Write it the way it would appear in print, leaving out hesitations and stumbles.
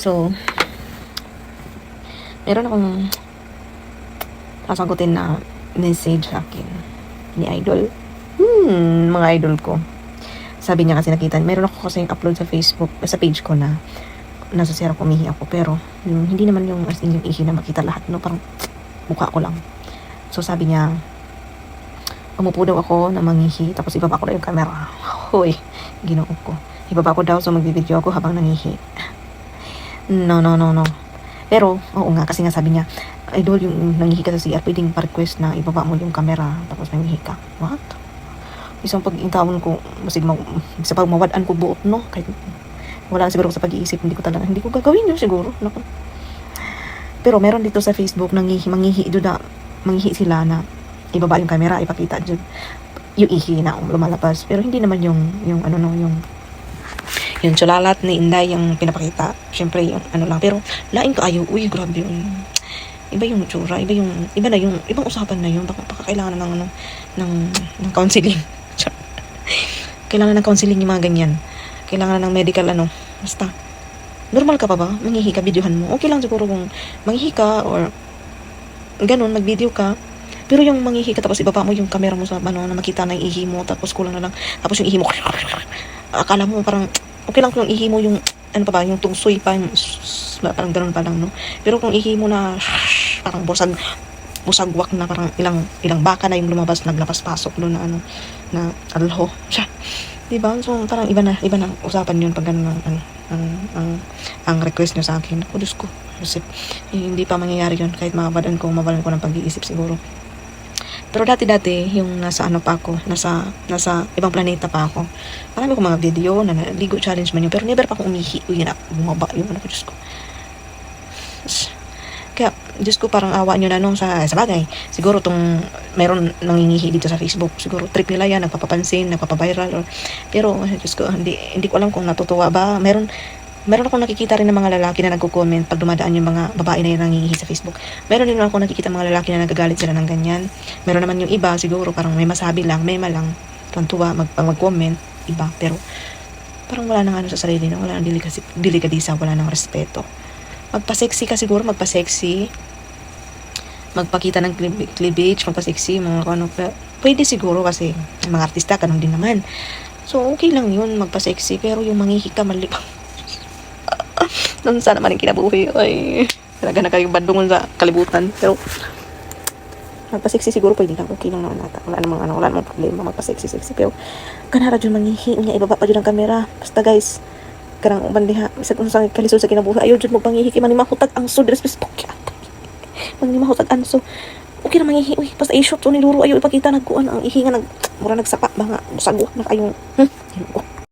So, meron akong sasagutin na message sa akin ni Idol. Mga idol ko. Sabi niya kasi nakita, meron ako kasi upload sa Facebook, sa page ko na nasa sira ko, umihi ako. Pero, hindi naman yung as in yung ihi na makita lahat, no? Parang mukha ko lang. So, sabi niya, umupo daw ako na mangihi, tapos ibaba ko daw yung camera. Hoy, ginoo ko. Ibaba ko daw, so magbibideo ako habang nangihi. No. Pero, oo nga, kasi nga sabi niya, Idol, yung nangihi ka sa CR, pwedeng pa-request na ibaba mo yung camera, tapos nangihi ka. What? Isang pag-intawon ko, sa pagmawadaan ko buot, no? Kahit wala siguro sa pag-iisip, hindi ko gagawin yun siguro. Naku. Pero meron dito sa Facebook, mangihi sila na ibaba yung camera, ipakita dyan yung ihi na lumalabas. Pero hindi naman yung tsulalat ni Inday yung pinapakita. Syempre, yung ano lang. Pero, lain ka ayo. Uy, grabe yun. Iba yung tsura. Iba na yung, ibang usapan na yun. Baka kailangan na ng counseling. Kailangan ng counseling yung mga ganyan. Kailangan na ng medical Basta. Normal ka pa ba? Mangihi ka, videohan mo. Okay lang siguro kung mangihi ka or ganun, mag-video ka. Pero yung mangihi ka tapos ibaba mo yung camera mo sa na makita na yung ihi mo, tapos kulang na lang. Tapos yung ihi mo, akala mo parang okay lang kung yung ihi mo yung yung tungsoy pa, parang ganun pa lang, no? Pero kung ihi mo na parang busagwak na, parang ilang baka na yung lumabas, naglapas-pasok doon na alho siya, diba? So parang iba na usapan yun pag ganun ang request nyo sa akin. Ako, Diyos ko, hindi pa mangyayari yun kahit mabalan ko ng pag-iisip siguro. Pero dati yung nasa nasa ibang planeta pa ako, marami kong mga video na ligo challenge man yun, pero never pa akong umihi. Uy, bumaba yun, Diyos ko. Kaya, Diyos ko, parang awa nyo na sa bagay. Siguro meron nangingihi dito sa Facebook. Siguro trip nila yan, nagpapapansin, nagpapaviral. Pero, Diyos ko, hindi ko alam kung natutuwa ba. Meron akong nakikita rin ng mga lalaki na nagko-comment pag dumadaan yung mga babae na yung nangingihi sa Facebook. Meron din akong nakikita mga lalaki na nagagalit sila ng ganyan. Meron naman yung iba, siguro parang may masabi lang, may malang, tuwa, mag-comment, iba. Pero, parang wala nang sa sarili, no? Wala nang delikadisa, wala nang respeto. Magpa-sexy ka siguro, magpa-sexy. Magpakita ng cleavage, magpa-sexy, mga pwede siguro kasi mga artista, ganun din naman. So, okay lang yun, magpa-sexy. Pero yung mangihi ka, mali pa. Nung sana man yung kinabuhi. Ay, talaga na kayong bandungon sa kalibutan. Pero, magpa-sexy siguro, pwede lang. Okay lang naman nata. Wala namang problema, magpa-sexy. Pero, kanara dyan mangihi niya, ibaba pa dyan ang camera. Basta guys, karang bandiha, isa kung sa kalisod sa kinabuhi, ayaw dyan magpangihi, kaya manimahutag ang so, deres pistokya. Manimahutag ang so. Okay na mangihi, uy, basta i-shoot, so niluro, ayaw ipakita, nagkuhan ang ihi nga, mura nagsapa, ba nga, sagwak na kayong,